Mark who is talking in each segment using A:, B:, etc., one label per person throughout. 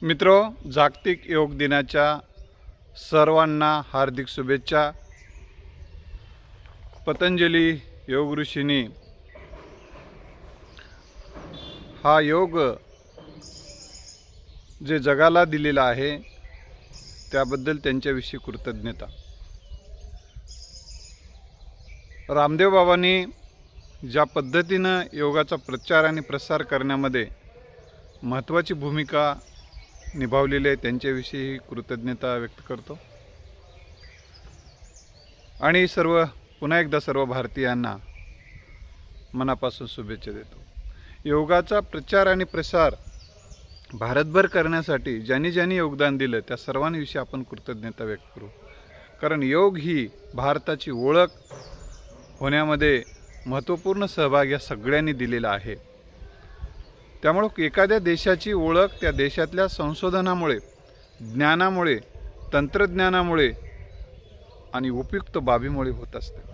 A: मित्रो, जागतिक योग दिनाच्या सर्वांना हार्दिक शुभेच्छा। पतंजली योग ऋषींनी हा योग जे जगाला दिलेला आहे त्याबद्दल त्यांच्याविषयी कृतज्ञता। रामदेव बाबांनी ज्या पद्धतीनं योगाचा प्रचार आणि प्रसार करण्यामध्ये महत्त्वाची भूमिका निभावलेली आहे त्यांच्याविषयी कृतज्ञता व्यक्त करतो आणि पुन्हा एकदा सर्व भारतीयांना मनापासून शुभेच्छा देतो। योगाचा प्रचार आणि प्रसार भारतभर करण्यासाठी ज्यांनी ज्यांनी योगदान दिलं त्या सर्वांविषयी आपण कृतज्ञता व्यक्त करू, कारण योग ही भारताची ओळख होण्यामध्ये महत्त्वपूर्ण सहभाग या सगळ्यांनी दिलेला आहे। त्यामुळे एखाद्या देशाची ओळख त्या देशातल्या संशोधनामुळे, ज्ञानामुळे, तंत्रज्ञानामुळे आणि उपयुक्त बाबीमुळे होत असते।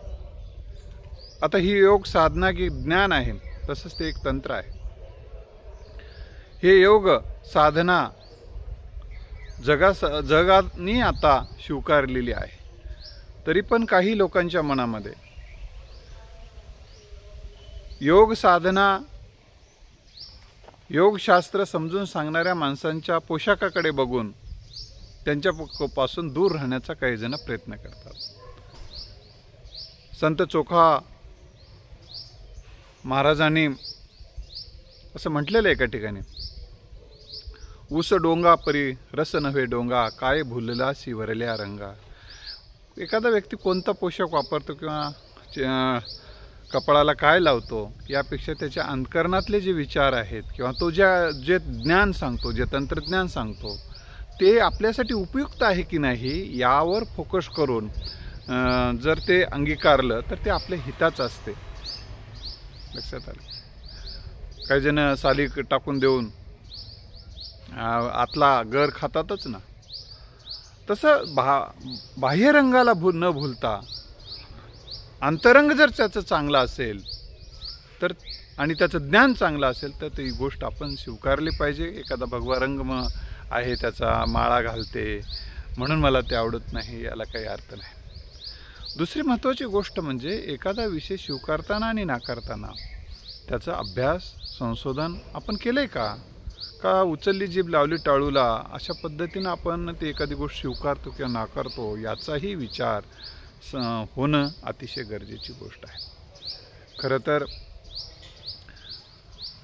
A: आता ही योग साधना की ज्ञान आहे, तसंच ते एक तंत्र आहे। हे योग साधना जगाने आता स्वीकारलेली आहे, तरी पण काही लोकांच्या मनामध्ये योग साधना, योगशास्त्र समजून सांगणाऱ्या माणसांच्या पोशाखाकडे बघून त्यांच्यापासून दूर राहण्याचा काही जण प्रयत्न करतात। संत चोखा महाराजांनी असं म्हटलेलं आहे एका ठिकाणी, ऊस डोंगा परी रस नव्हे डोंगा, काय भुलला शिवरल्या रंगा। एखादा व्यक्ती कोणता पोशाख वापरतो किंवा कपाळाला काय लावतो यापेक्षा त्याच्या अंतकरणातले जे विचार आहेत किंवा तो जे ज्ञान सांगतो, जे तंत्रज्ञान सांगतो ते आपल्यासाठी उपयुक्त आहे की नाही यावर फोकस करून जर ते अंगीकारलं तर ते आपल्या हिताचं असते। लक्षात आलं? काही जण साली टाकून देऊन आतला गर खातातच ना, तसं बाह्य रंगाला न भूलता अंतरंग जर त्याचं चांगलं असेल तर आणि त्याचं ज्ञान चांगलं असेल तर ती गोष्ट आपण स्वीकारली पाहिजे। एखादा भगवा रंग आहे, त्याचा माळा घालते म्हणून मला ते आवडत नाही, याला काही अर्थ नाही। दुसरी महत्त्वाची गोष्ट म्हणजे एखादा विषय स्वीकारताना आणि नाकारताना त्याचा अभ्यास, संशोधन आपण केलंय का उचलली जीभ लावली टाळूला अशा पद्धतीनं आपण ते एखादी गोष्ट स्वीकारतो किंवा नाकारतो याचाही विचार होणं अतिशय गरजेची गोष्ट आहे। खरं तर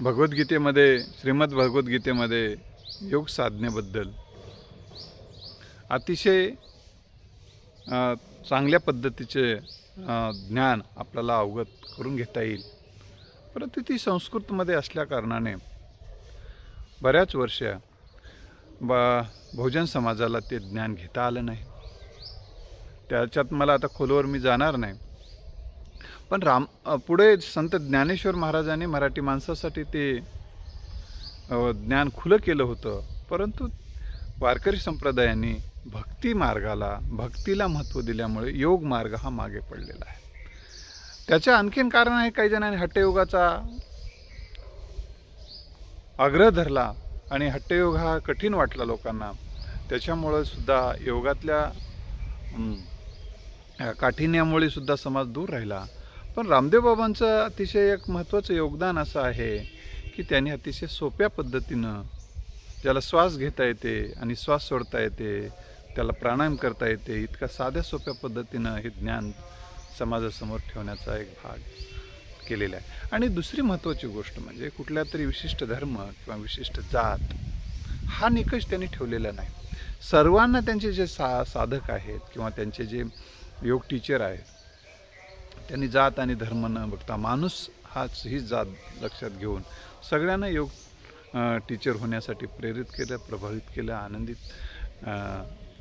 A: भगवद्गीतेमध्ये, श्रीमद भगवद्गीतेमध्ये योग साधनेबद्दल अतिशय चांगल्या पद्धतीचे ज्ञान आपल्याला अवगत करून घेता येईल, परंतु ती संस्कृतमध्ये असल्याकारणाने बऱ्याच वर्ष बहुजन समाजाला ते ज्ञान घेता आलं नाही। त्याच्यात मला आता खोलवर मी जाणार नाही, पण पुढे संत ज्ञानेश्वर महाराजांनी मराठी माणसासाठी ते ज्ञान खुलं केलं होतं, परंतु वारकरी संप्रदायाने भक्ती मार्गाला, भक्तीला महत्त्व दिल्यामुळे योग मार्ग हा मागे पडलेला आहे। त्याचं आणखीन कारण आहे, काही जणांनी हट्टयोगाचा आग्रह धरला आणि हट्टयोग हा कठीण वाटला लोकांना, त्याच्यामुळे सुद्धा योगातल्या काठिण्यामुळे सुद्धा समाज दूर राहिला। पण रामदेव बाबांचं अतिशय एक महत्त्वाचं योगदान असं आहे की त्यांनी अतिशय सोप्या पद्धतीनं, ज्याला श्वास घेता येते आणि श्वास सोडता येते, त्याला प्राणायाम करता येते, इतका साध्या सोप्या पद्धतीनं हे ज्ञान समाजासमोर ठेवण्याचा एक भाग केलेला आहे। आणि दुसरी महत्त्वाची गोष्ट म्हणजे कुठल्या तरी विशिष्ट धर्म किंवा विशिष्ट जात हा निकष त्यांनी ठेवलेला नाही। सर्वांना त्यांचे जे साधक आहेत किंवा त्यांचे जे योग टीचर आहेत त्यांनी जात आणि धर्म न बघता माणूस ही जात लक्षात घेऊन सगळ्यांना योग टीचर होण्यासाठी प्रेरित केलं, प्रभावित केलं, आनंदित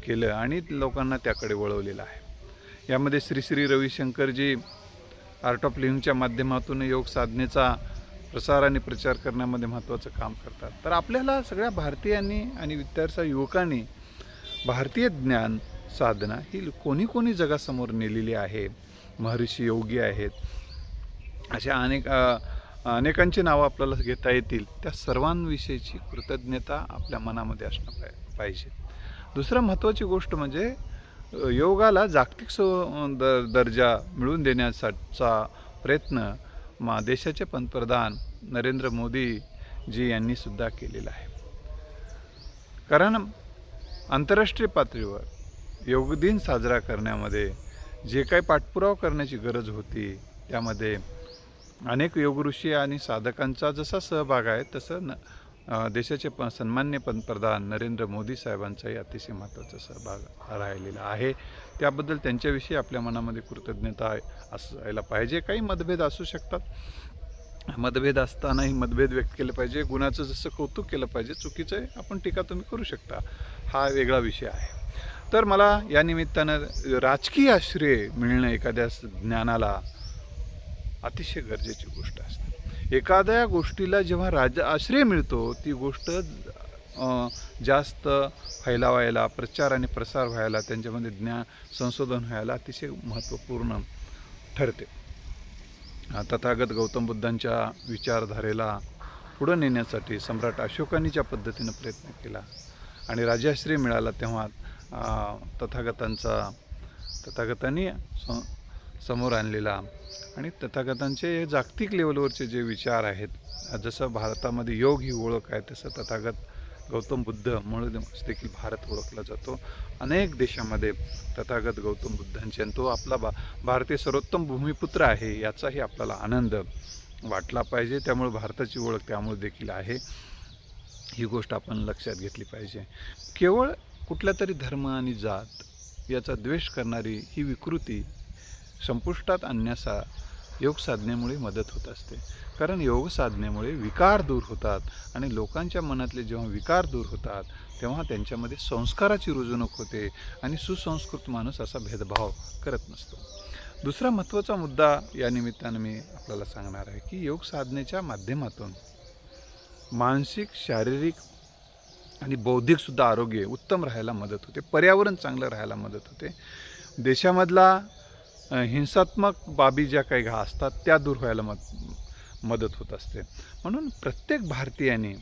A: केलं आणि लोकांना त्याकडे वळवलेलं आहे। यामध्ये श्री रविशंकरजी आर्ट ऑफ लिव्हिंगच्या माध्यमातून योग साधनेचा प्रसार आणि प्रचार करण्यामध्ये महत्त्वाचं काम करतात। तर आपल्याला सगळ्या भारतीयांनी आणि विद्यार्थी युवकांनी भारतीय ज्ञान साधना ही कोणी जगासमोर नेलेली आहे। महर्षी योगी आहेत, अशा अनेक अनेकांची नावं आपल्याला घेता येतील, त्या सर्वांविषयीची कृतज्ञता आपल्या मनामध्ये असणं पाहिजे. दुसरं महत्त्वाची गोष्ट म्हणजे योगाला जागतिक दर्जा मिळवून देण्याचा प्रयत्न देशाचे पंतप्रधान नरेंद्र मोदीजी यांनी सुद्धा केलेला आहे. कारण आंतरराष्ट्रीय पातळीवर योग दिन साजरा करण्यामध्ये जे काही पाठपुरावा करण्याची गरज होती, त्यामध्ये अनेक योगऋषी आणि साधकांचा जसा सहभाग आहे, तसं देशाचे सन्मान्य पंतप्रधान नरेंद्र मोदी साहेबांचाही अतिशय महत्त्वाचा सहभाग राहिलेला आहे. त्याबद्दल त्यांच्याविषयी आपल्या मनामध्ये कृतज्ञता असायला पाहिजे. काही मतभेद असू शकतात, मतभेद असतानाही मतभेद व्यक्त केले पाहिजे. गुणाचं जसं कौतुक केलं पाहिजे, चुकीचं आपण टीका तुम्ही करू शकता, हा वेगळा विषय आहे. तर मला या निमित्तानं राजकीय आश्रय मिळणं एखाद्या ज्ञानाला अतिशय गरजेची गोष्ट असते. एखाद्या गोष्टीला जेव्हा आश्रय मिळतो, ती गोष्ट जास्त फैलावायला, प्रचार आणि प्रसार व्हायला, त्यांच्यामध्ये ज्ञान संशोधन व्हायला अतिशय महत्त्वपूर्ण ठरते. तथागत गौतम बुद्धांच्या विचारधारेला पुढं नेण्यासाठी सम्राट अशोकांनी ज्या पद्धतीनं प्रयत्न केला आणि राजाश्रय मिळाला, तेव्हा तथागतांनी समोर आणलेला आणि तथागतांचे जागतिक लेवलवरचे जे विचार आहेत, जसं भारतामध्ये योग ही ओळख आहे, तसं तथागत गौतम बुद्ध म्हणून देखील भारत ओळखला जातो. अनेक देशामध्ये तथागत गौतम बुद्धांचे, आणि तो आपला भारतीय सर्वोत्तम भूमिपुत्र आहे, याचाही आपल्याला आनंद वाटला पाहिजे. त्यामुळे भारताची ओळख त्यामुळे देखील आहे, ही गोष्ट आपण लक्षात घेतली पाहिजे. केवळ कुठल्या तरी धर्म आणि जात याचा द्वेष करणारी ही विकृती संपुष्टात आणण्याचा योग साधनेमुळे मदत होत असते. कारण योग साधनेमुळे विकार दूर होतात, आणि लोकांच्या मनातले जेव्हा विकार दूर होतात, तेव्हा त्यांच्यामध्ये संस्काराची रुजवणूक होते, आणि सुसंस्कृत माणूस असा भेदभाव करत नसतो. दुसरा महत्त्वाचा मुद्दा या निमित्तानं मी आपल्याला सांगणार आहे की योग साधनेच्या माध्यमातून मानसिक, शारीरिक आणि बौद्धिकसुद्धा आरोग्य उत्तम राहायला मदत होते, पर्यावरण चांगलं राहायला मदत होते. देशामधला हिंसात्मक बाबी ज्या काही असतात त्या दूर व्हायला मदत होत असते. म्हणून प्रत्येक भारतीयाने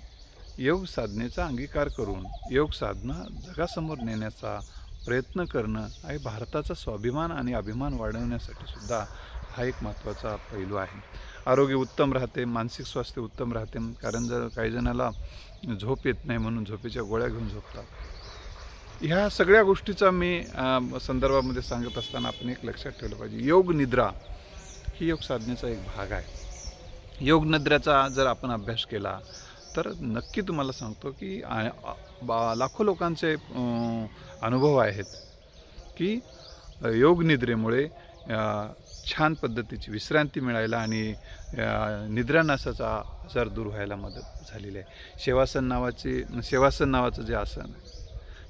A: योग साधनेचा अंगीकार करून योग साधना जगासमोर नेण्याचा प्रयत्न करणं हे भारताचा स्वाभिमान आणि अभिमान वाढवण्यासाठी सुद्धा हा एक महत्त्वाचा पैलू आहे. आरोग्य उत्तम राहते, मानसिक स्वास्थ्य उत्तम राहते. कारण जर काही जणाला झोप येत नाही म्हणून झोपेच्या गोळ्या घेऊन झोपतात. ह्या सगळ्या गोष्टीचा मी संदर्भामध्ये सांगत असताना आपण एक लक्षात ठेवलं पाहिजे, योग निद्रा ही योग साधनेचा एक भाग आहे. योग निद्रेचा जर आपण अभ्यास केला तर नक्की तुम्हाला सांगतो की लाखो लोकांचे अनुभव आहेत की योग निद्रेमुळे छान पद्धतीची विश्रांती मिळायला आणि निद्रानासाचा आजार दूर व्हायला मदत झालेली आहे. शेवासन नावाचं जे आसन आहे,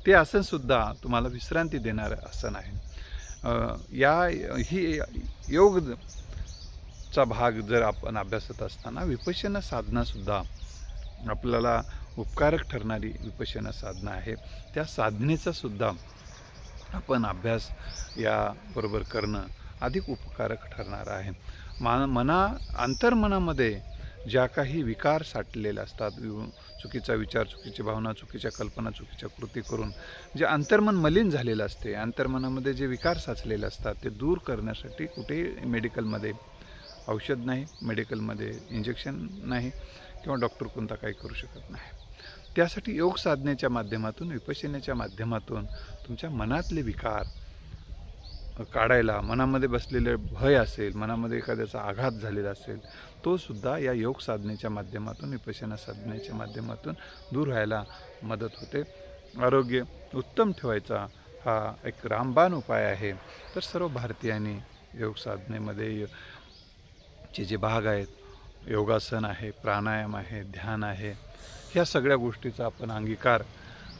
A: ते आसनसुद्धा तुम्हाला विश्रांती देणारं आसन आहे. ही योगचा भाग जर आपण अभ्यासत असताना विपश्यना साधनासुद्धा आपल्याला उपकारक ठरणारी विपश्यना साधना आहे. त्या साधनेचा सुद्धा आपण अभ्यास याबरोबर करणं अधिक उपकारक ठरणार आहे. अंतर्मनामध्ये ज्या काही विकार साठलेले असतात, चुकीचा विचार, चुकीची भावना, चुकीच्या कल्पना, चुकीच्या कृती करून जे अंतर्मन मलिन झालेलं असते, अंतर्मनामध्ये जे विकार साचलेले असतात ते दूर करण्यासाठी कुठेही मेडिकलमध्ये औषध नाही, मेडिकलमध्ये इंजेक्शन नाही, किंवा डॉक्टर कोणता काही करू शकत नाही. त्यासाठी योग साधनेच्या माध्यमातून, विपश्यनेच्या माध्यमातून तुमच्या मनातले विकार काढायला, मनामध्ये बसलेले भय असेल, मनामध्ये एखाद्याचा आघात झालेला असेल, तो सुद्धा या योग साधनेच्या माध्यमातून, विपश्यना साधनेच्या माध्यमातून दूर व्हायला मदत होते. आरोग्य उत्तम ठेवायचा हा एक रामबाण उपाय आहे. तर सर्व भारतीयांनी योग साधनेमध्ये जे भाग आहेत, योगासन आहे, प्राणायाम आहे, ध्यान आहे, ह्या सगळ्या गोष्टीचा आपण अंगीकार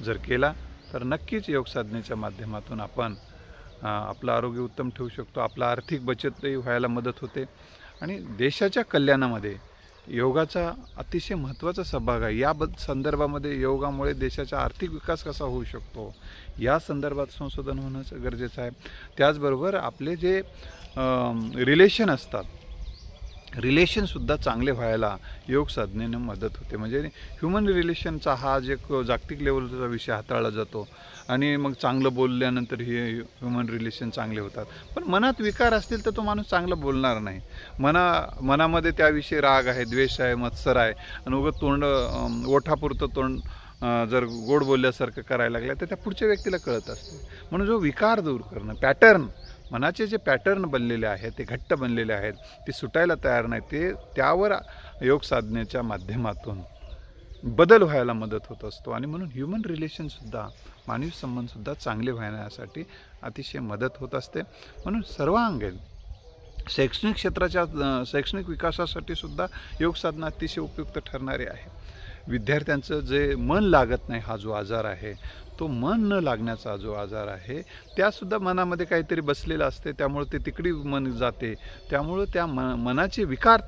A: जर केला तर नक्कीच योग साधनेच्या माध्यमातून आपण आपलं आरोग्य उत्तम ठेवू शकतो. आपला आर्थिक बचतही व्हायला मदत होते, आणि देशाच्या कल्याणामध्ये योगाचा अतिशय महत्त्वाचा सहभाग आहे. या संदर्भामध्ये योगामुळे देशाचा आर्थिक विकास कसा होऊ शकतो या संदर्भात संशोधन होणं गरजेचं आहे. त्याचबरोबर आपले जे रिलेशन असतात, रिलेशनसुद्धा चांगले व्हायला योग साधनेनं मदत होते. म्हणजे ह्युमन रिलेशनचा हा जे जागतिक लेवलचा विषय हाताळला जातो आणि मग चांगलं बोलल्यानंतर हे ह्युमन रिलेशन चांगले होतात. पण मनात विकार असतील तर तो माणूस चांगलं बोलणार नाही. मनामध्ये त्याविषयी राग आहे, द्वेष आहे, मत्सर आहे आणि उगाच ओठापुरतं तोंड जर गोड बोलल्यासारखं करायला लागलं तर त्या पुढच्या व्यक्तीला कळत असते. म्हणून जो विकार दूर करणं, पॅटर्न, मनाचे जे पॅटर्न बनलेले आहेत ते घट्ट बनलेले आहेत, ते सुटायला तयार नाही, ते त्यावर योग साधनेच्या माध्यमातून बदल व्हायला मदत होत असतो. आणि म्हणून ह्युमन रिलेशनसुद्धा, मानवी संबंधसुद्धा चांगले व्हायसाठी अतिशय मदत होत असते. म्हणून सर्वांगीण शैक्षणिक क्षेत्राच्या शैक्षणिक विकासासाठी सुद्धा योग साधना अतिशय उपयुक्त ठरणारे आहे. विद्यार्थ्यांचं जे मन लागत नाही हा जो आजार आहे, तो मन न लागण्याचा जो आजार आहे, त्यासुद्धा मनामध्ये काहीतरी बसलेलं असते, त्यामुळे ते तिकडे मन जाते. त्यामुळं त्या मनाचे विकार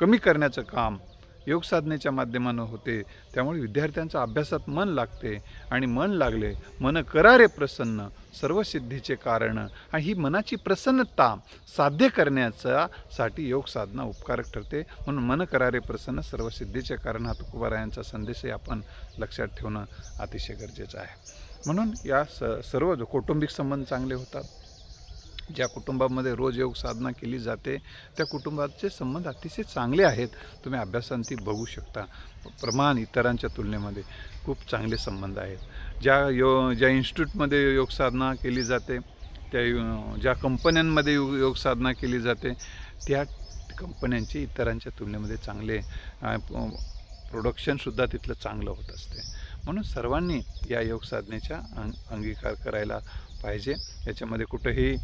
A: कमी करण्याचं काम योग साधनेच्या माध्यमानं होते. त्यामुळे विद्यार्थ्यांच्या अभ्यासात मन लागते आणि मन लागले, मन करारे प्रसन्न, सर्व सिद्धीचे कारण. आणि ही मनाची प्रसन्नता साध्य करण्यासाठी योग साधना उपकारक ठरते. म्हणून मन करारे प्रसन्न, सर्व सिद्धीचे कारण हा तुकोबारायांचा संदेशही आपण लक्षात ठेवणं अतिशय गरजेचं आहे. म्हणून या सर्व कौटुंबिक संबंध चांगले होतात. ज्या कुटुंबामध्ये रोज योग साधना केली जाते त्या कुटुंबाचे संबंध अतिशय चांगले आहेत. तुम्ही अभ्यासांती बघू शकता. प्रमाण इतरांच्या तुलनेमध्ये खूप चांगले संबंध आहेत. ज्या इन्स्टिट्यूटमध्ये योग साधना केली जाते, ज्या कंपन्यांमध्ये योग साधना केली जाते, त्या कंपन्यांचे इतरांच्या तुलनेमध्ये चांगले प्रोडक्शनसुद्धा तिथलं चांगलं होत असते. म्हणून सर्वांनी या योग साधनेचा अंगीकार करायला पाहिजे. याच्यामध्ये कुठेही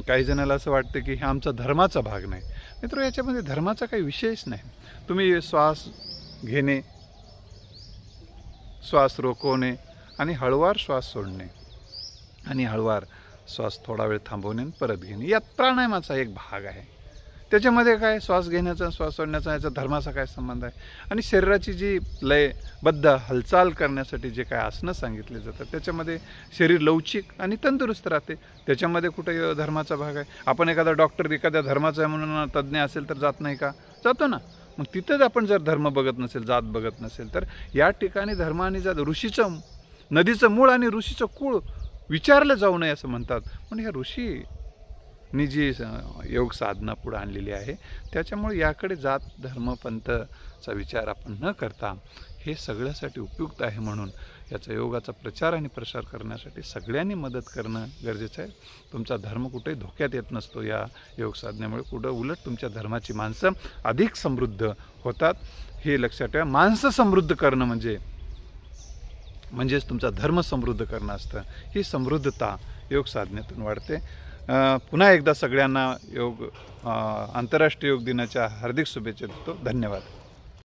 A: काही जणाला असं वाटतं की हा आमचा धर्माचा भाग नाही. मित्र, याच्यामध्ये धर्माचा काही विषयच नाही. तुम्ही श्वास घेणे, श्वास रोखवणे आणि हळूवार श्वास सोडणे आणि हळूवार श्वास थोडा वेळ थांबवणे आणि परत घेणे, यात प्राणायामाचा एक भाग आहे. त्याच्यामध्ये काय श्वास घेण्याचा श्वास सोडण्याचा याचा धर्माचा काय संबंध आहे. आणि शरीराची जी लयबद्ध हालचाल करण्यासाठी जे काय आसनं सांगितले जातात त्याच्यामध्ये शरीर लवचिक आणि तंदुरुस्त राहते. त्याच्यामध्ये कुठे धर्माचा भाग आहे. आपण एखादा डॉक्टर एखाद्या धर्माचा आहे म्हणून तज्ज्ञ असेल तर जात नाही का? जातो ना. मग तिथंच आपण जर धर्म बघत नसेल, जात बघत नसेल, तर या ठिकाणी धर्म आणि जात, ऋषीचं नदीचं मूळ आणि ऋषीचं कुळ विचारलं जाऊ नये असं म्हणतात. पण ह्या ऋषीनी जी योग साधना पुढे आणलेली आहे त्याच्यामुळे याकडे जात धर्म पंथचा विचार आपण न करता हे सगळ्यासाठी उपयुक्त आहे. म्हणून याचा योगाचा प्रचार आणि प्रसार करण्यासाठी सगळ्यांनी मदत करणं गरजेचं आहे. तुमचा धर्म कुठेही धोक्यात येत नसतो या योग साधनेमुळे. कुठं उलट तुमच्या धर्माची माणसं अधिक समृद्ध होतात, हे लक्षात ठेवा. माणसं समृद्ध करणं म्हणजेच तुमचा धर्म समृद्ध करणं असतं. ही समृद्धता योग साधनेतून वाढते. पुन्हा एकदा सगळ्यांना आंतरराष्ट्रीय योग दिनाच्या हार्दिक शुभेच्छा देतो. धन्यवाद.